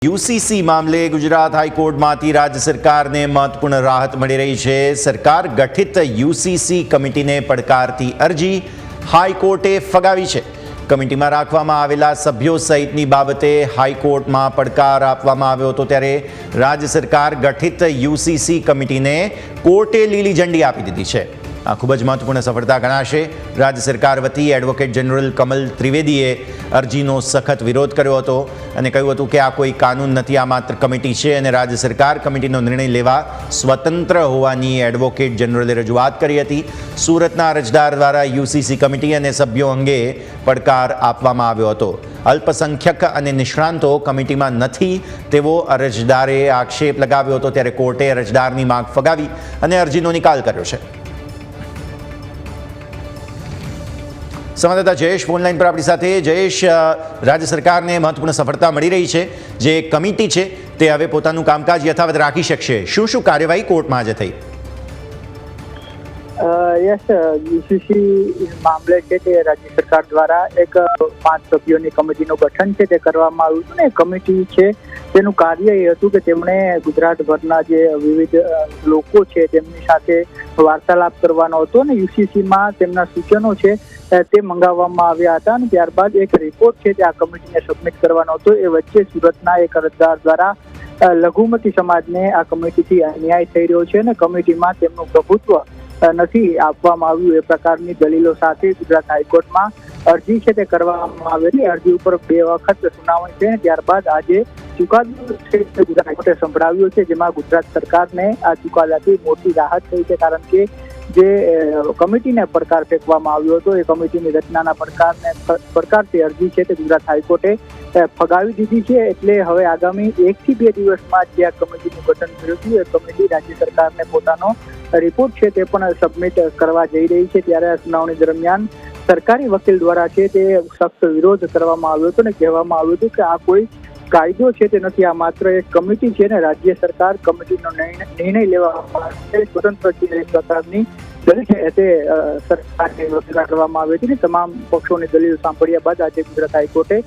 UCC મામલે ગુજરાત હાઈકોર્ટમાંથી રાજ્ય સરકારને મહત્વપૂર્ણ રાહત મળી રહી છે। સરકાર ગઠિત યુસીસી કમિટીને પડકારતી અરજી હાઈકોર્ટે ફગાવી છે। કમિટીમાં રાખવામાં આવેલા સભ્યો સહિતની બાબતે હાઈકોર્ટમાં પડકાર આપવામાં આવ્યો હતો, ત્યારે રાજ્ય સરકાર ગઠિત યુસીસી કમિટીને કોર્ટે લીલી ઝંડી આપી દીધી છે। આ ખૂબ જ મહત્વપૂર્ણ સફળતા ગણાશે। રાજ્ય સરકાર વતી એડવોકેટ જનરલ કમલ ત્રિવેદીએ અરજીનો સખત વિરોધ કર્યો હતો અને કહ્યું હતું કે આ કોઈ કાનૂન નથી, આ માત્ર કમિટી છે અને રાજ્ય સરકાર કમિટીનો નિર્ણય લેવા સ્વતંત્ર હોવાની એડવોકેટ જનરલે રજૂઆત કરી હતી। સુરતના અરજદાર દ્વારા યુસીસી કમિટી અને સભ્યો અંગે પડકાર આપવામાં આવ્યો હતો। અલ્પસંખ્યક અને નિષ્ણાંતો કમિટીમાં નથી તેવો અરજદારે આક્ષેપ લગાવ્યો હતો, ત્યારે કોર્ટે અરજદારની માંગ ફગાવી અને અરજીનો નિકાલ કર્યો છે। સંવાદદાતા જયેશ ફોનલાઈન પર આપણી સાથે। જયેશ, રાજ્ય સરકારને મહત્વપૂર્ણ સફળતા મળી રહી છે। જે કમિટી છે તે હવે પોતાનું કામકાજ યથાવત રાખી શકશે। શું કાર્યવાહી કોર્ટમાં આજે થઈ? યસ, યુસીસી મામલે છે તે રાજ્ય સરકાર દ્વારા એક 5 સભ્યોની કમિટીનું ગઠન છે તે કરવામાં આવ્યું હતું ને કમિટી છે તેનું કાર્ય એ હતું કે તેમણે ગુજરાતભરના જે વિવિધ લોકો છે તેમની સાથે વાર્તાલાપ કરવાનો હતો અને યુસીસીમાં તેમના સૂચનો છે તે મંગાવવામાં આવ્યા હતા અને ત્યારબાદ એક રિપોર્ટ છે તે આ કમિટીને સબમિટ કરવાનો હતો। એ વચ્ચે સુરતના એક અરજદાર દ્વારા લઘુમતી સમાજને આ કમિટીથી અન્યાય થઈ રહ્યો છે અને કમિટીમાં તેમનું પ્રભુત્વ નથી આપવામાં આવ્યું એ પ્રકારની દલીલો સાથે ગુજરાત હાઈકોર્ટમાં અરજી છે તે કરવામાં આવેલી। અરજી ઉપર 2 વખત સુનાવણી છે, ત્યારબાદ આજે ચુકાદો છે ગુજરાત હાઈકોર્ટે સંભળાવ્યો છે, જેમાં ગુજરાત સરકારને આ ચુકાદાથી મોટી રાહત થઈ છે, કારણ કે જે કમિટીને પડકાર ફેંકવામાં આવ્યો હતો એ કમિટીની રચનાના પડકારથી અરજી છે તે ગુજરાત હાઈકોર્ટે ફગાવી દીધી છે। એટલે હવે આગામી 1 થી 2 દિવસમાં જે આ કમિટીનું ગઠન કર્યું હતું એ કમિટી રાજ્ય સરકારને પોતાનો રિપોર્ટ છે તે પણ સબમિટ કરવા જઈ રહી છે। ત્યારે આ સુનાવણી દરમિયાન સરકારી વકીલ દ્વારા છે તે સખ્ત વિરોધ કરવામાં આવ્યો હતો અને કહેવામાં આવ્યું હતું કે આ કોઈ કાયદો છે તે નથી, આ માત્ર એક કમિટી છે ને રાજ્ય સરકાર કમિટીનો નિર્ણય લેવા માટે સ્વતંત્ર છે। એક પ્રકારની દલીલ છે તે સરકારને વકીલાત કરવામાં આવી હતી। તમામ પક્ષોની દલીલ સાંભળ્યા બાદ આજે ગુજરાત હાઈકોર્ટે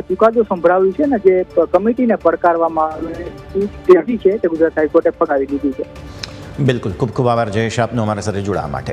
ચુકાદો સંભળાવ્યું છે ને જે કમિટીને પડકારવામાં આવેલી અરજી છે તે ગુજરાત હાઈકોર્ટે ફગાવી દીધી છે। બિલકુલ, ખૂબ ખૂબ આભાર જયેશ આપનો અમારા સાથે જોડાવા માટે।